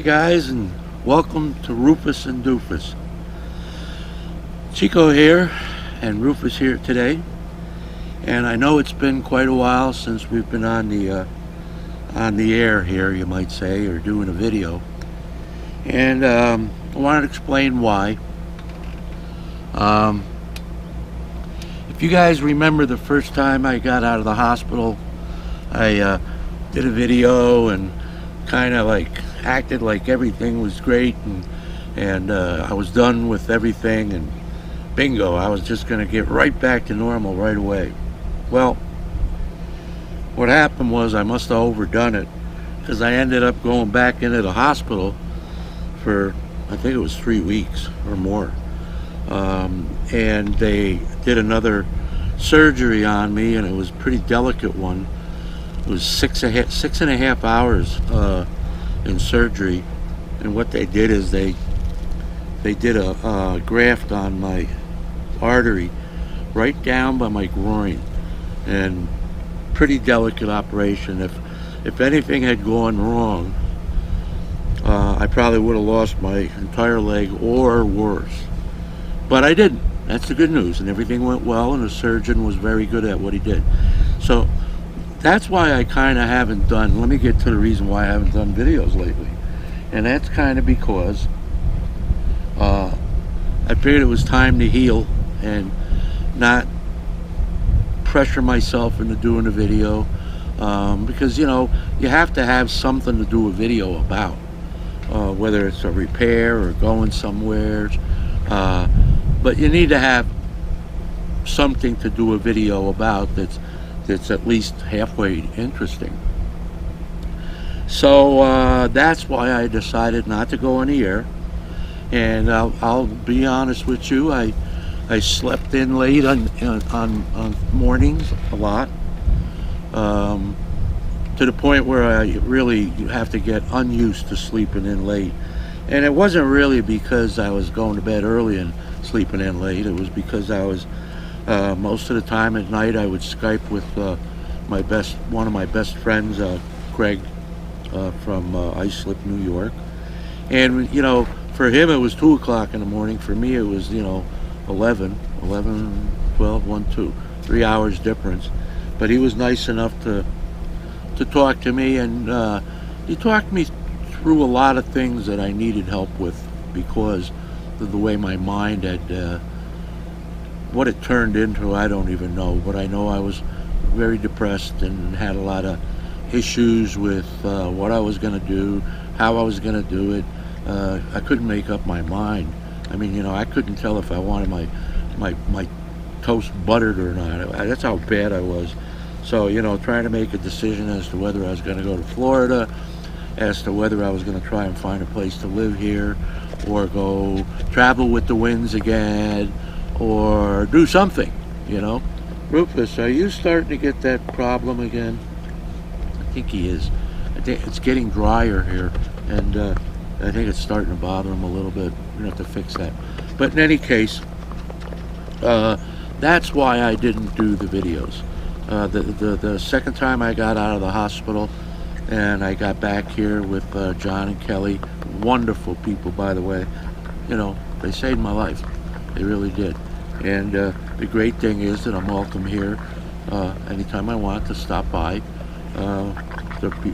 guys, and welcome to Rufus and Doofus. Chico here and Rufus here today, and I know it's been quite a while since we've been on the air here, you might say, or doing a video. And I wanted to explain why. If you guys remember the first time I got out of the hospital, I did a video and kind of like acted like everything was great, and I was done with everything, and bingo, I was just going to get right back to normal right away. Well, what happened was I must have overdone it, because I ended up going back into the hospital for, I think it was 3 weeks or more, and they did another surgery on me, and it was a pretty delicate one. It was six and a half hours in surgery, and what they did is they did a graft on my artery right down by my groin, and pretty delicate operation. If anything had gone wrong, I probably would have lost my entire leg or worse, but I didn't. That's the good news, and everything went well, and the surgeon was very good at what he did. So that's why I kind of haven't done, let me get to the reason why I haven't done videos lately. And that's kind of because I figured it was time to heal and not pressure myself into doing a video, because, you know, you have to have something to do a video about, whether it's a repair or going somewhere, but you need to have something to do a video about that's at least halfway interesting. So that's why I decided not to go on the air. And I'll be honest with you, I slept in late on mornings a lot, to the point where I really have to get unused to sleeping in late. And it wasn't really because I was going to bed early and sleeping in late. It was because I was most of the time at night I would Skype with one of my best friends, Greg, from Islip, New York. And, you know, for him it was 2 o'clock in the morning. For me it was, you know, 11, 12, 1, 2, 3 hours difference. But he was nice enough to talk to me, and he talked me through a lot of things that I needed help with, because of the way my mind had, what it turned into, I don't even know. But I know I was very depressed and had a lot of issues with what I was going to do, how I was going to do it. I couldn't make up my mind. I mean, you know, I couldn't tell if I wanted my toast buttered or not. That's how bad I was. So, you know, trying to make a decision as to whether I was going to go to Florida, as to whether I was going to try and find a place to live here, or go travel with the winds again, or do something, you know. Rufus, are you starting to get that problem again? I think he is. I think it's getting drier here, and I think it's starting to bother him a little bit. We're going to have to fix that. But in any case, that's why I didn't do the videos. The second time I got out of the hospital and I got back here with John and Kelly, wonderful people, by the way. You know, they saved my life. They really did. And the great thing is that I'm welcome here anytime I want to stop by.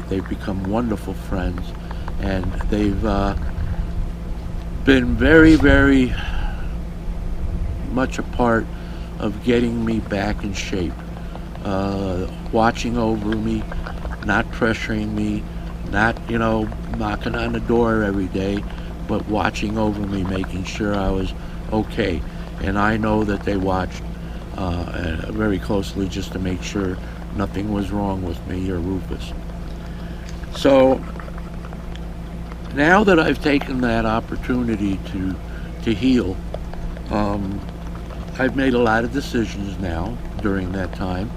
They've become wonderful friends, and they've been very, very much a part of getting me back in shape, watching over me, not pressuring me, not, you know, knocking on the door every day, but watching over me, making sure I was okay. And I know that they watched very closely just to make sure nothing was wrong with me or Rufus. So now that I've taken that opportunity to heal, I've made a lot of decisions now during that time,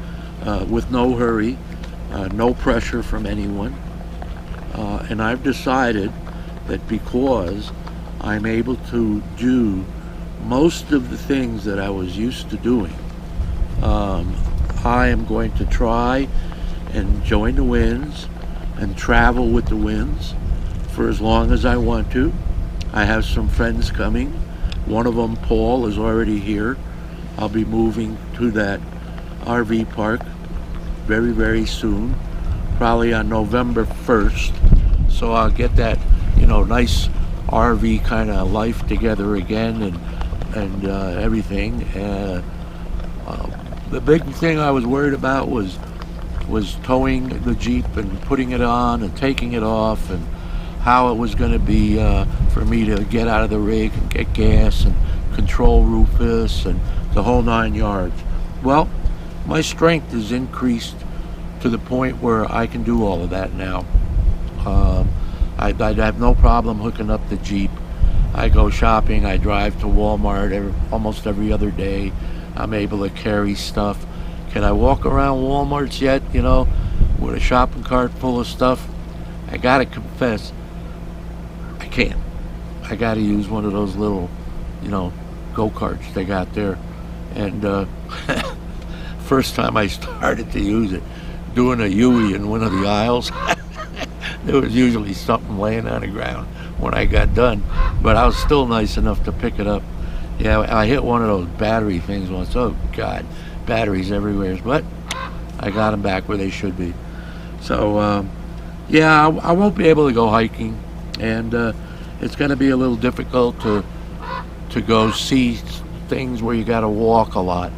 with no hurry, no pressure from anyone, and I've decided that because I'm able to do most of the things that I was used to doing, I am going to try and join the winds and travel with the winds for as long as I want to. I have some friends coming. One of them, Paul, is already here. I'll be moving to that RV park very, very soon, probably on November 1st. So I'll get that, nice RV kind of life together again, and everything. The big thing I was worried about was towing the Jeep and putting it on and taking it off, and how it was going to be for me to get out of the rig and get gas and control Rufus and the whole 9 yards. Well, my strength is increased to the point where I can do all of that now. I'd have no problem hooking up the Jeep. I go shopping, I drive to Walmart almost every other day. I'm able to carry stuff. Can I walk around Walmarts yet, with a shopping cart full of stuff? I gotta confess, I can't. I gotta use one of those little, go-karts they got there. And first time I started to use it, doing a U-ey in one of the aisles, there was usually something laying on the ground when I got done, but I was still nice enough to pick it up. Yeah, I hit one of those battery things once. Oh God, batteries everywhere, but I got them back where they should be. So yeah, I won't be able to go hiking, and it's going to be a little difficult to go see things where you got to walk a lot.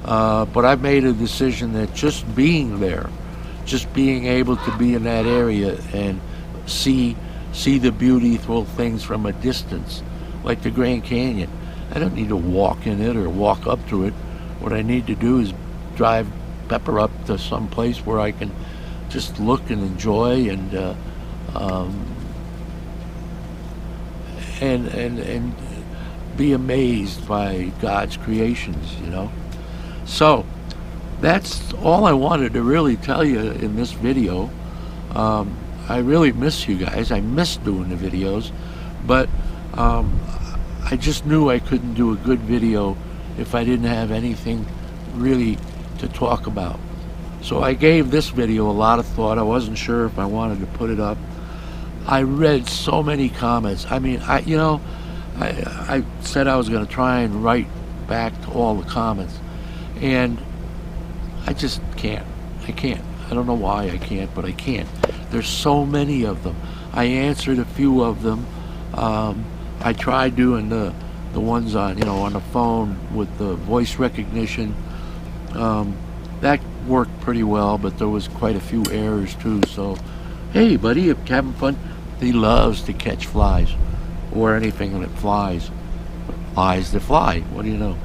But I've made a decision that just being there, just being able to be in that area and see the beautiful things from a distance, like the Grand Canyon. I don't need to walk in it or walk up to it. What I need to do is drive Pepper up to some place where I can just look and enjoy and be amazed by God's creations, So that's all I wanted to really tell you in this video. I really miss you guys. I miss doing the videos, but I just knew I couldn't do a good video if I didn't have anything really to talk about. So I gave this video a lot of thought. I wasn't sure if I wanted to put it up. I read so many comments. I mean, I said I was going to try and write back to all the comments, and I just can't. I can't. I don't know why I can't, but I can't. There's so many of them. I answered a few of them. I tried doing the ones on on the phone with the voice recognition. That worked pretty well, but there was quite a few errors too. So, hey, buddy, if you're having fun, he loves to catch flies or anything that flies. Flies that fly. What do you know?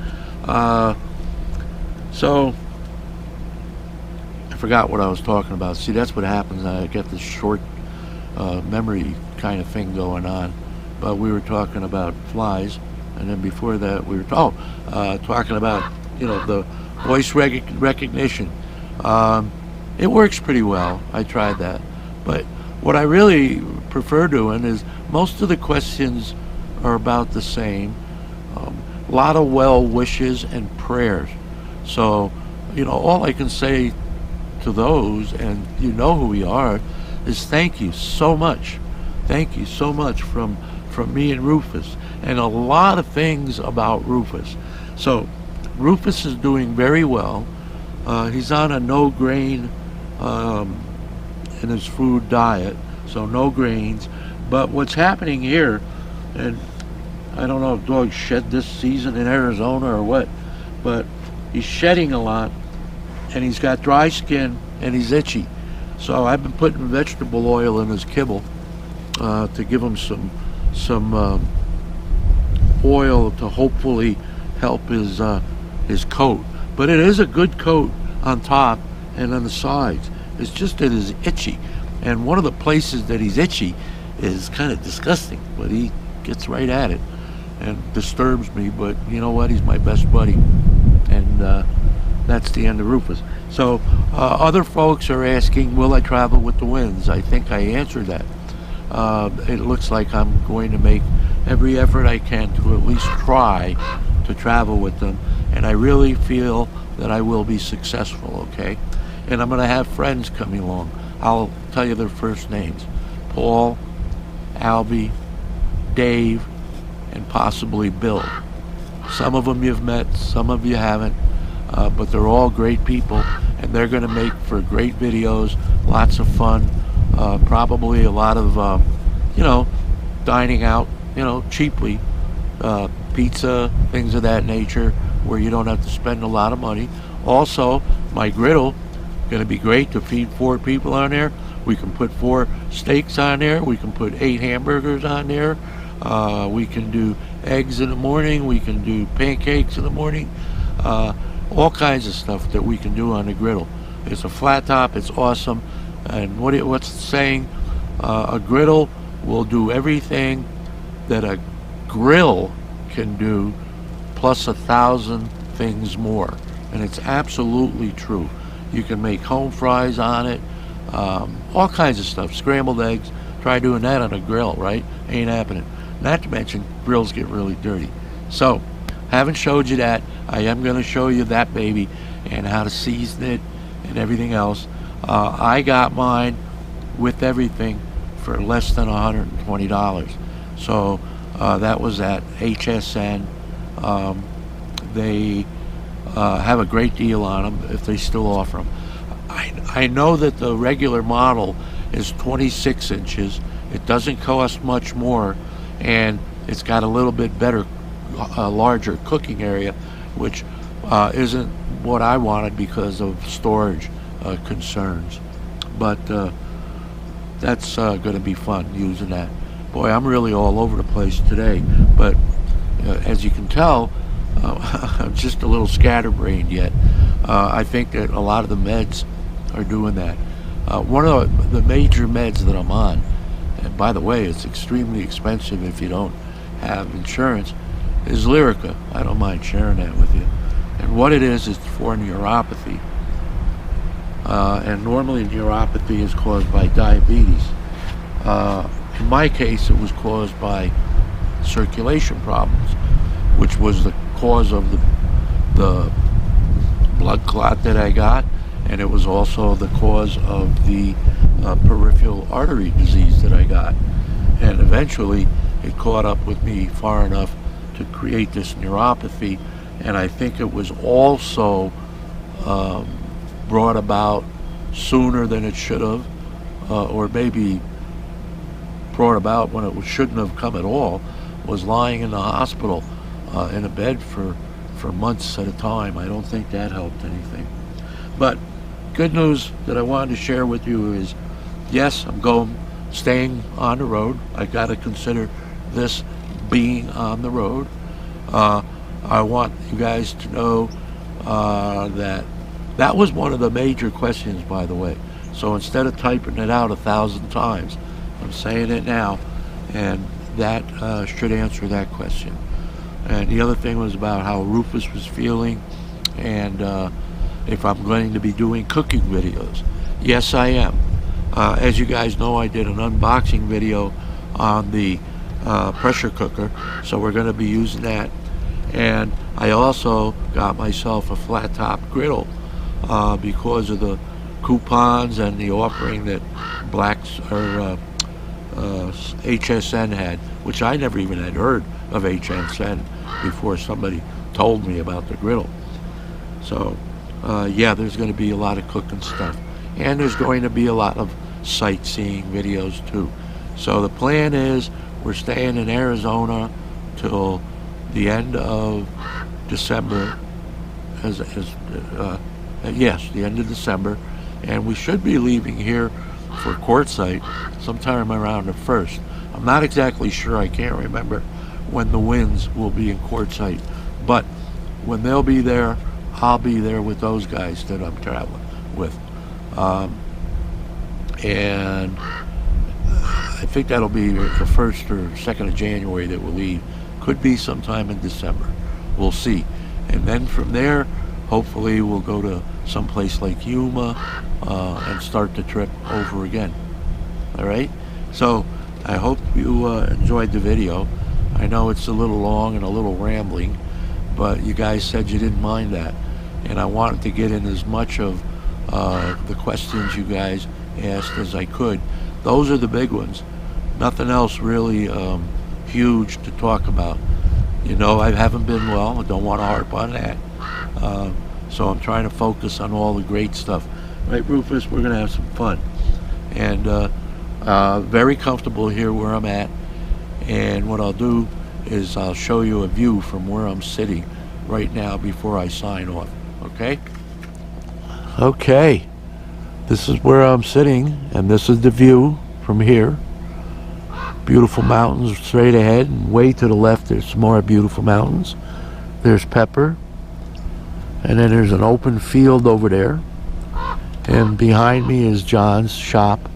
So I forgot what I was talking about. See, that's what happens. I get this short memory kind of thing going on. But we were talking about flies, and then before that we were talking about the voice recognition. It works pretty well. I tried that, but what I really prefer doing is most of the questions are about the same. A lot of well wishes and prayers. So all I can say to those, and who we are, is thank you so much. Thank you so much from me and Rufus, and a lot of things about Rufus. So Rufus is doing very well. He's on a no grain in his food diet, so no grains. But what's happening here, and I don't know if dogs shed this season in Arizona or what, but he's shedding a lot, and he's got dry skin and he's itchy. So I've been putting vegetable oil in his kibble to give him some oil to hopefully help his coat. But it is a good coat on top and on the sides. It's just that it's itchy, and one of the places that he's itchy is kind of disgusting, but he gets right at it and disturbs me. But you know what, he's my best buddy, and that's the end of Rufus. So other folks are asking, will I travel with the winds? I think I answered that. It looks like I'm going to make every effort I can to at least try to travel with them, and I really feel that I will be successful, okay? And I'm going to have friends coming along. I'll tell you their first names: Paul, Albie, Dave, and possibly Bill. Some of them you've met, some of you haven't, but they're all great people, and they're going to make for great videos, lots of fun, probably a lot of, dining out, cheaply, pizza, things of that nature, where you don't have to spend a lot of money. Also, my griddle, going to be great to feed 4 people on there. We can put 4 steaks on there. We can put 8 hamburgers on there. We can do eggs in the morning. We can do pancakes in the morning. All kinds of stuff that we can do on the griddle. It's a flat top. It's awesome. And what's the saying? A griddle will do everything that a grill can do, plus 1,000 things more. And it's absolutely true. You can make home fries on it, all kinds of stuff. Scrambled eggs. Try doing that on a grill, right? Ain't happening. Not to mention, grills get really dirty. So, haven't showed you that. I am going to show you that baby and how to season it and everything else. I got mine with everything for less than $120. So that was at HSN. They have a great deal on them if they still offer them. I know that the regular model is 26 inches. It doesn't cost much more, and it's got a little bit better, larger cooking area, which isn't what I wanted because of storage concerns. But that's going to be fun using that. Boy, I'm really all over the place today, but as you can tell, I'm just a little scatterbrained yet. I think that a lot of the meds are doing that. One of the major meds that I'm on, and by the way, it's extremely expensive if you don't have insurance, is Lyrica. I don't mind sharing that with you. And what it is for neuropathy. And normally neuropathy is caused by diabetes. In my case, it was caused by circulation problems, which was the cause of the blood clot that I got, and it was also the cause of the peripheral artery disease that I got. And eventually it caught up with me far enough to create this neuropathy, and I think it was also brought about sooner than it should have, or maybe brought about when it shouldn't have come at all. Was lying in the hospital in a bed for months at a time. I don't think that helped anything. But good news that I wanted to share with you is, yes, I'm staying on the road. I got to consider this being on the road. I want you guys to know that was one of the major questions, by the way. So instead of typing it out 1,000 times, I'm saying it now, and that should answer that question. And the other thing was about how Rufus was feeling, and if I'm going to be doing cooking videos. Yes, I am. As you guys know, I did an unboxing video on the pressure cooker, so we're going to be using that. And I also got myself a flat top griddle because of the coupons and the offering that HSN had, which I never even had heard of HSN before somebody told me about the griddle. So yeah, there's going to be a lot of cooking stuff, and there's going to be a lot of sightseeing videos too. So the plan is we're staying in Arizona till the end of December, yes, the end of December, and we should be leaving here for Quartzsite sometime around the 1st. I'm not exactly sure. I can't remember when the winds will be in Quartzsite, but when they'll be there, I'll be there with those guys that I'm traveling with. And I think that'll be the 1st or 2nd of January that we'll leave. Could be sometime in December. We'll see. And then from there, hopefully we'll go to some place like Yuma and start the trip over again. All right? So I hope you enjoyed the video. I know it's a little long and a little rambling, but you guys said you didn't mind that. And I wanted to get in as much of the questions you guys asked as I could. Those are the big ones. Nothing else really huge to talk about. You know, I haven't been well. I don't want to harp on that. So I'm trying to focus on all the great stuff. Right, Rufus? We're going to have some fun. And very comfortable here where I'm at. And what I'll do is I'll show you a view from where I'm sitting right now before I sign off. Okay? Okay. This is where I'm sitting, and this is the view from here. Beautiful mountains straight ahead, and way to the left there's some more beautiful mountains. There's Pepper, and then there's an open field over there, and behind me is John's shop,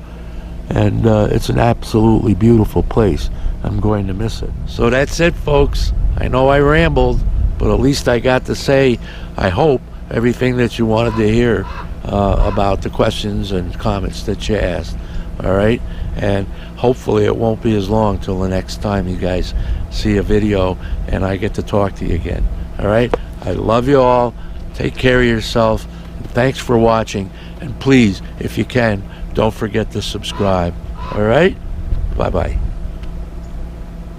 and it's an absolutely beautiful place. I'm going to miss it. So that's it, folks. I know I rambled, but at least I got to say, I hope, everything that you wanted to hear about the questions and comments that you asked. All right, and hopefully it won't be as long till the next time you guys see a video and I get to talk to you again. All right, I love you all. Take care of yourself. Thanks for watching, and please, if you can, don't forget to subscribe. All right, bye bye.